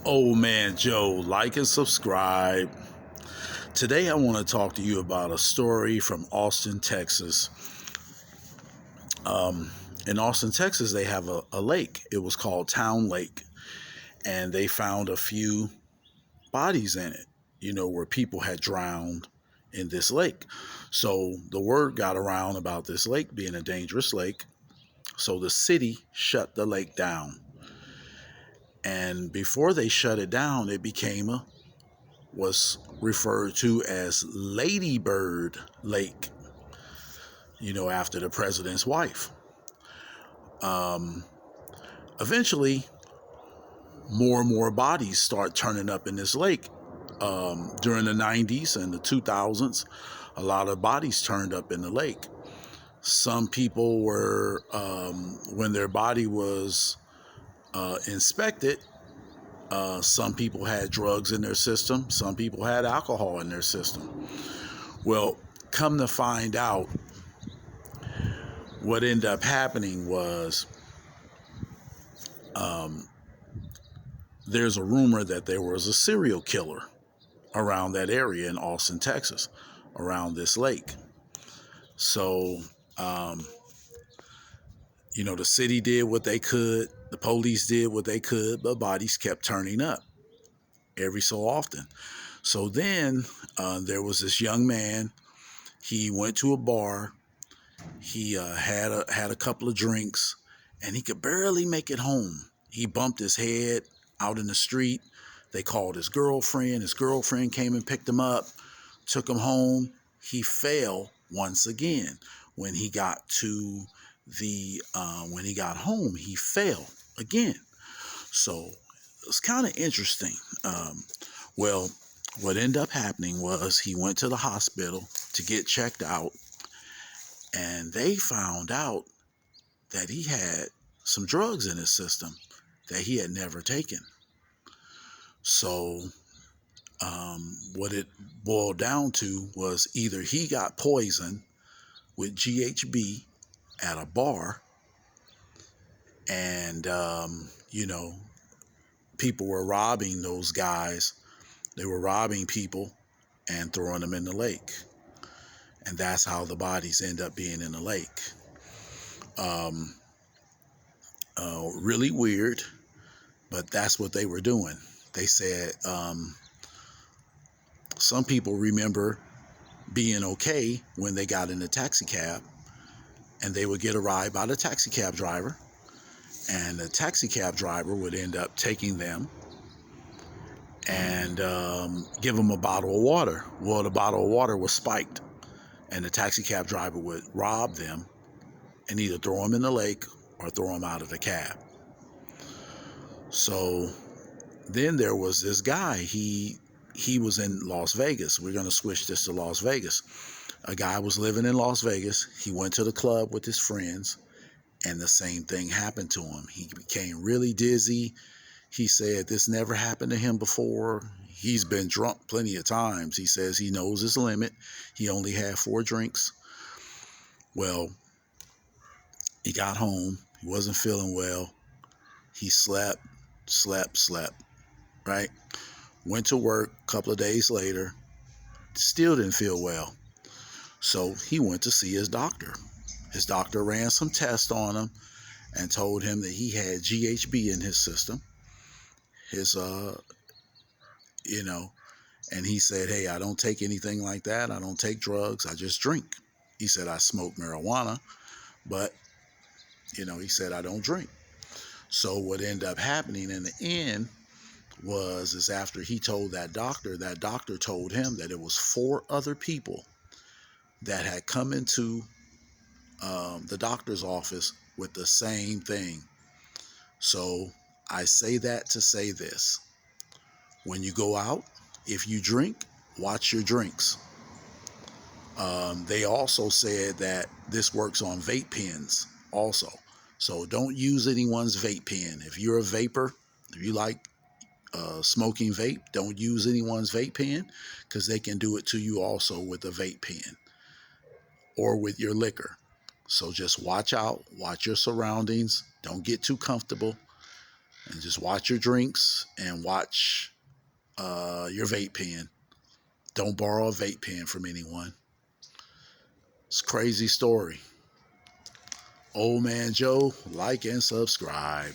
Old Man Joe, like and subscribe. Today I want to talk to you about a story from Austin, Texas. In Austin, Texas, they have a lake. It was called Town Lake, and they found a few bodies in it, where people had drowned in this lake. So the word got around about this lake being a dangerous lake. So the city shut the lake down. And before they shut it down, it was referred to as Lady Bird Lake, after the president's wife. Eventually, more and more bodies start turning up in this lake. During the 90s and the 2000s, a lot of bodies turned up in the lake. Some people were, when their body was inspected, some people had drugs in their system. Some people had alcohol in their system. Well, come to find out, what ended up happening was there's a rumor that there was a serial killer around that area in Austin, Texas, around this lake. So, the city did what they could, the police did what they could, but bodies kept turning up every so often. So then there was this young man. He went to a bar. He had a couple of drinks, and he could barely make it home. He bumped his head out in the street. They called his girlfriend. His girlfriend came and picked him up, took him home. He fell once again. When he got home, he fell again. So it's kind of interesting. Well, what ended up happening was he went to the hospital to get checked out, and they found out that he had some drugs in his system that he had never taken. So what it boiled down to was either he got poisoned with GHB at a bar, and, people were robbing those guys. They were robbing people and throwing them in the lake. And that's how the bodies end up being in the lake. Really weird, but that's what they were doing. They said some people remember being okay when they got in a taxi cab, and they would get a ride by the taxi cab driver, and the taxi cab driver would end up taking them and give them a bottle of water. Well, the bottle of water was spiked, and the taxi cab driver would rob them and either throw them in the lake or throw them out of the cab. So then there was this guy. He was in Las Vegas. We're going to switch this to Las Vegas. A guy was living in Las Vegas. He went to the club with his friends, and the same thing happened to him. He became really dizzy. He said this never happened to him before. He's been drunk plenty of times. He says he knows his limit. He only had 4 drinks. Well, he got home. He wasn't feeling well. He slept, right? Went to work a couple of days later. Still didn't feel well. So he went to see his doctor. His doctor ran some tests on him and told him that he had GHB in his system. And he said, hey, I don't take anything like that. I don't take drugs. I just drink. He said, I smoke marijuana, but, he said, I don't drink. So what ended up happening in the end is after he told that doctor told him that it was 4 other people that had come into the doctor's office with the same thing. So I say that to say this. When you go out, if you drink, watch your drinks. They also said that this works on vape pens also. So don't use anyone's vape pen. If you're a vapor, if you like smoking vape, don't use anyone's vape pen, because they can do it to you also with a vape pen or with your liquor. So just watch out, watch your surroundings. Don't get too comfortable. And just watch your drinks and watch your vape pen. Don't borrow a vape pen from anyone. It's a crazy story. Old Man Joe, like and subscribe.